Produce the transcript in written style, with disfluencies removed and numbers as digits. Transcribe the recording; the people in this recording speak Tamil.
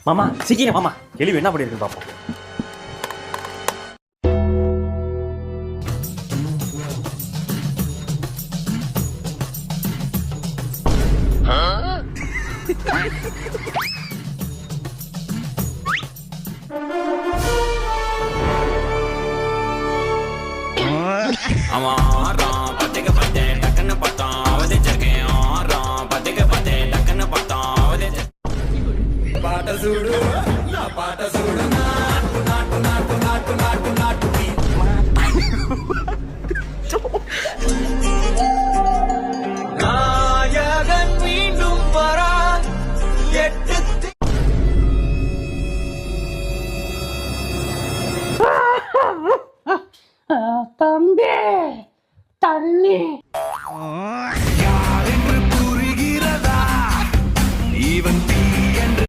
மாமா சீக்கிரம் மாமா, கேள்வி என்ன பண்ணிருக்கு பாப்போம். அவன் ஆறான் பத்துக்கு பத்து டக்குன்னு பார்த்தான் அவதிச்சிருக்கேன். ஆறான் பத்துக்கு பத்து டக்குன்னு பார்த்தான் அவதிச்சு. பாட்ட சூடு பாட்ட சூடுனா